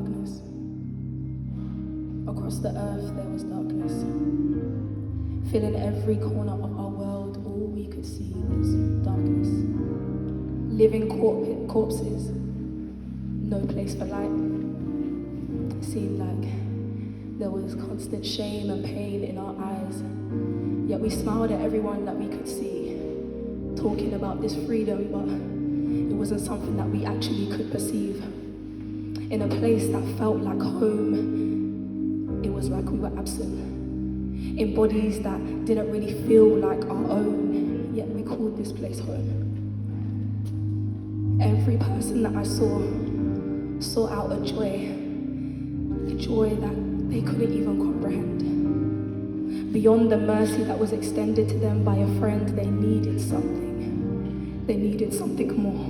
darkness. Across the earth there was darkness. Filling every corner of our world, all we could see was darkness. Living corpses, no place for light. It seemed like there was constant shame and pain in our eyes, yet we smiled at everyone that we could see, talking about this freedom, but it wasn't something that we actually could perceive. In a place that felt like home, it was like we were absent. In bodies that didn't really feel like our own, yet we called this place home. Every person that I saw out a joy that they couldn't even comprehend. Beyond the mercy that was extended to them by a friend, they needed something. They needed something more.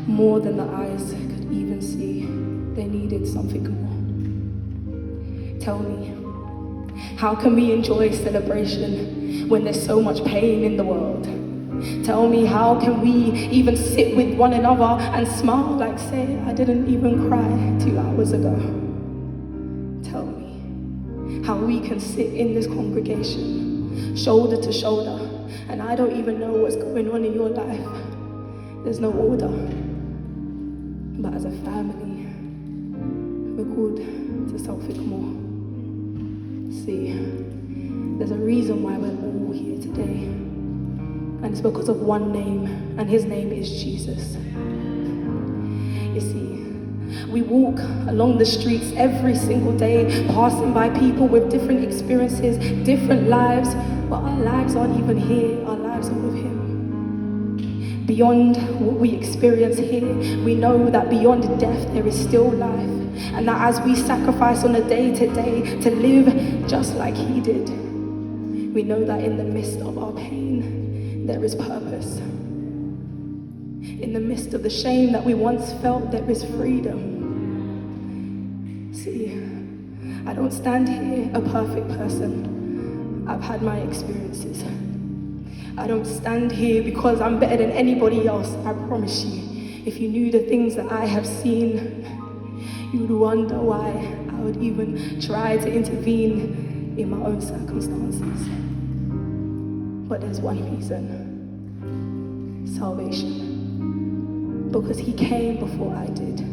More than the eyes could even see. They needed something more. Tell me, how can we enjoy celebration when there's so much pain in the world? Tell me, how can we even sit with one another and smile like, say, I didn't even cry 2 hours ago? Tell me how we can sit in this congregation, shoulder to shoulder, and I don't even know what's going on in your life. There's no order. But as a family, we're called to something more. See, there's a reason why we're all here today. And it's because of one name, and his name is Jesus. You see, we walk along the streets every single day, passing by people with different experiences, different lives, but our lives aren't even here, our lives are with him. Beyond what we experience here, we know that beyond death there is still life, and that as we sacrifice on a day-to-day to live just like he did, we know that in the midst of our pain, there is purpose. In the midst of the shame that we once felt, there is freedom. See, I don't stand here a perfect person. I've had my experiences. I don't stand here because I'm better than anybody else. I promise you, if you knew the things that I have seen, you would wonder why I would even try to intervene in my own circumstances. But there's one reason: salvation. Because he came before I did.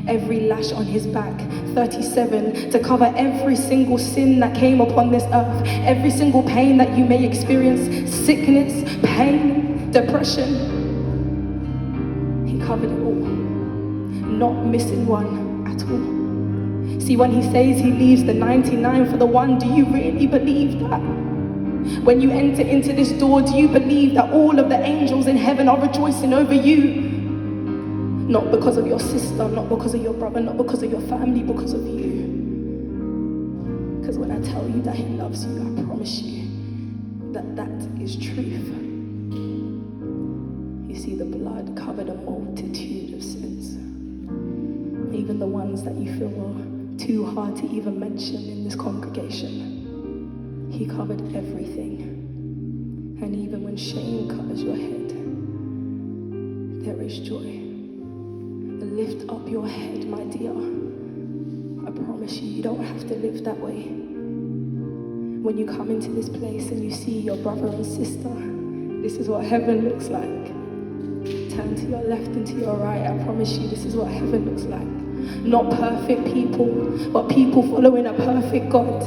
Every lash on his back, 37, to cover every single sin that came upon this earth, every single pain that you may experience, sickness, pain, depression. He covered it all, not missing one at all. See, when he says he leaves the 99 for the one, do you really believe that? When you enter into this door, do you believe that all of the angels in heaven are rejoicing over you? Not because of your sister, not because of your brother, not because of your family, because of you. Because when I tell you that he loves you, I promise you that that is truth. You see, the blood covered a multitude of sins. Even the ones that you feel were too hard to even mention in this congregation. He covered everything. And even when shame covers your head, there is joy. Lift up your head, my dear. I promise you, you don't have to live that way. When you come into this place and you see your brother and sister, this is what heaven looks like. Turn to your left and to your right. I promise you, this is what heaven looks like. Not perfect people, but people following a perfect God.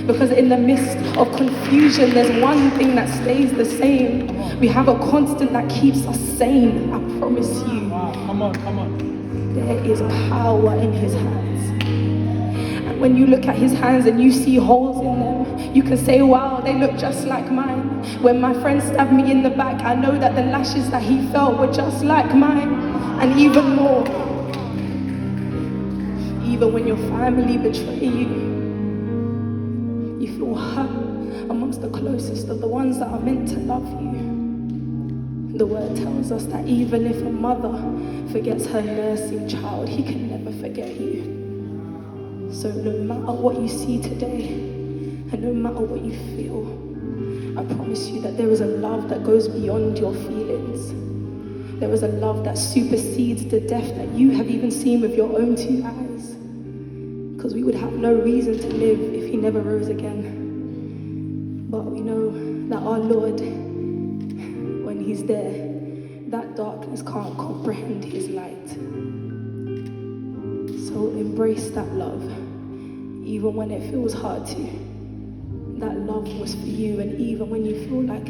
Because in the midst of confusion, there's one thing that stays the same. We have a constant that keeps us sane, I promise you. Wow, come on. There is power in his hands. And when you look at his hands and you see holes in them, you can say, wow, they look just like mine. When my friend stabbed me in the back, I know that the lashes that he felt were just like mine, and even more. Even when your family betray you, you feel hurt amongst the closest of the ones that are meant to love you. The word tells us that even if a mother forgets her nursing child, he can never forget you. So no matter what you see today, and no matter what you feel, I promise you that there is a love that goes beyond your feelings. There is a love that supersedes the death that you have even seen with your own two eyes. Because we would have no reason to live if he never rose again. But we know that our Lord, when he's there, that darkness can't comprehend his light. So embrace that love, even when it feels hard to. That love was for you, and even when you feel like,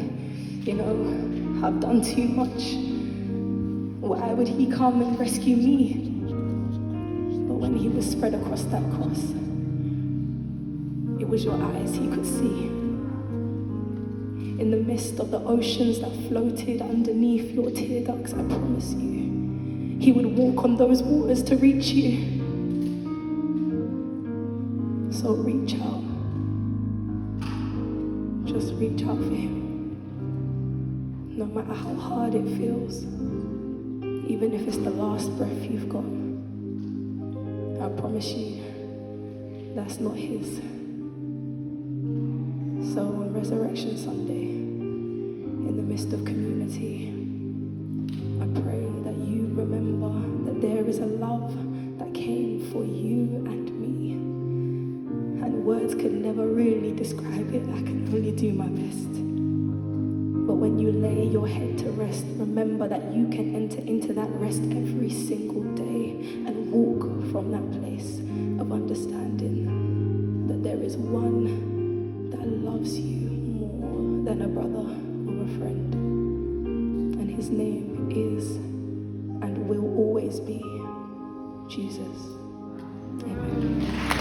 I've done too much, why would he come and rescue me? But when he was spread across that cross, it was your eyes he could see. In the midst of the oceans that floated underneath your tear ducts, I promise you, he would walk on those waters to reach you. So reach out. Just reach out for him. No matter how hard it feels, even if it's the last breath you've got, I promise you, that's not his. So on Resurrection Sunday, in the midst of community, I pray that you remember that there is a love that came for you and me. And words could never really describe it. I can only do my best. But when you lay your head to rest, remember that you can enter into that rest every single day and walk from that place of understanding that there is one that loves you more than a brother or a friend. And his name is and will always be Jesus. Amen.